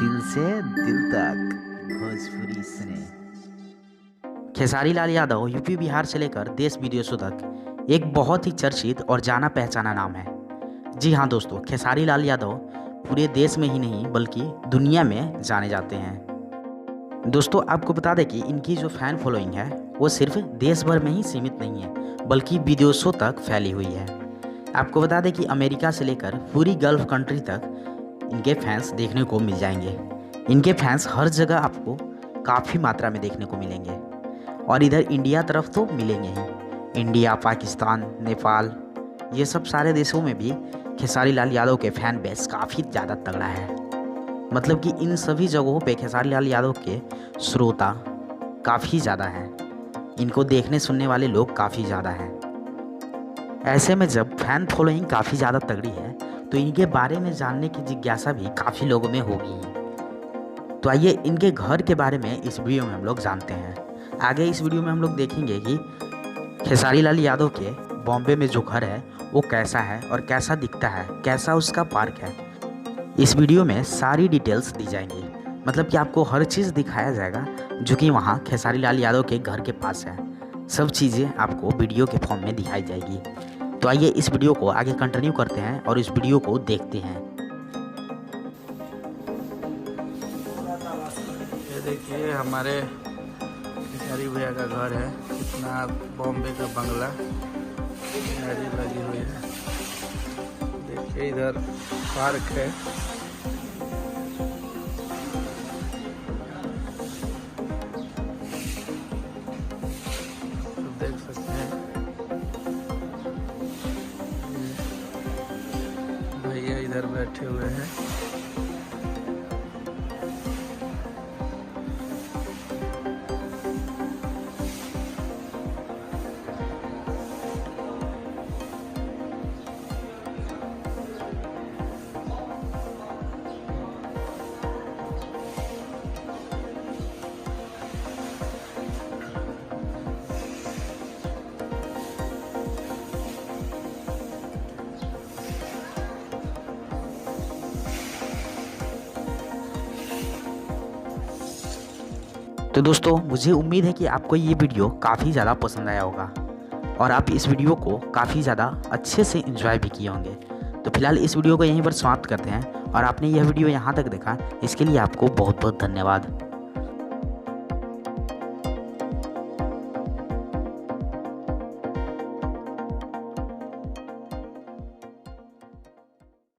दिल से दिल तक भोजपुरी सुने। खेसारी लाल यादव यूपी बिहार से लेकर देश विदेशों तक एक बहुत ही चर्चित और जाना पहचाना नाम है। जी हाँ दोस्तों, खेसारी लाल यादव पूरे देश में ही नहीं बल्कि दुनिया में जाने जाते हैं। दोस्तों आपको बता दें कि इनकी जो फैन फॉलोइंग है वो सिर्फ देश भर में ही सीमित नहीं है बल्कि विदेशों तक फैली हुई है। आपको बता दें कि अमेरिका से लेकर पूरी गल्फ कंट्री तक इनके फैंस देखने को मिल जाएंगे। इनके फैंस हर जगह आपको काफ़ी मात्रा में देखने को मिलेंगे और इधर इंडिया तरफ तो मिलेंगे ही। इंडिया, पाकिस्तान, नेपाल, ये सब सारे देशों में भी खेसारी लाल यादव के फैन बेस काफ़ी ज़्यादा तगड़ा है। मतलब कि इन सभी जगहों पे खेसारी लाल यादव के श्रोता काफ़ी ज़्यादा हैं। इनको देखने सुनने वाले लोग काफ़ी ज़्यादा हैं। ऐसे में जब फैन फॉलोइंग काफ़ी ज़्यादा तगड़ी है तो इनके बारे में जानने की जिज्ञासा भी काफ़ी लोगों में होगी। तो आइए इनके घर के बारे में इस वीडियो में हम लोग जानते हैं। आगे इस वीडियो में हम लोग देखेंगे कि खेसारी लाल यादव के बॉम्बे में जो घर है वो कैसा है और कैसा दिखता है, कैसा उसका पार्क है। इस वीडियो में सारी डिटेल्स दी जाएंगी। मतलब कि आपको हर चीज़ दिखाया जाएगा जो कि वहाँ खेसारी लाल यादव के घर के पास है। सब चीज़ें आपको वीडियो के फॉर्म में दिखाई जाएगी। तो आइए इस वीडियो को आगे कंटिन्यू करते हैं और इस वीडियो को देखते हैं। ये देखिए हमारे खेसारी भैया का घर है। इतना बॉम्बे का बंगला लगी हुई है। देखिए इधर पार्क है। तो देख सकते हैं भैया इधर बैठे हुए हैं। तो दोस्तों मुझे उम्मीद है कि आपको ये वीडियो काफ़ी ज़्यादा पसंद आया होगा और आप इस वीडियो को काफ़ी ज़्यादा अच्छे से एंजॉय भी किए होंगे। तो फिलहाल इस वीडियो को यहीं पर समाप्त करते हैं और आपने यह वीडियो यहाँ तक देखा इसके लिए आपको बहुत बहुत धन्यवाद।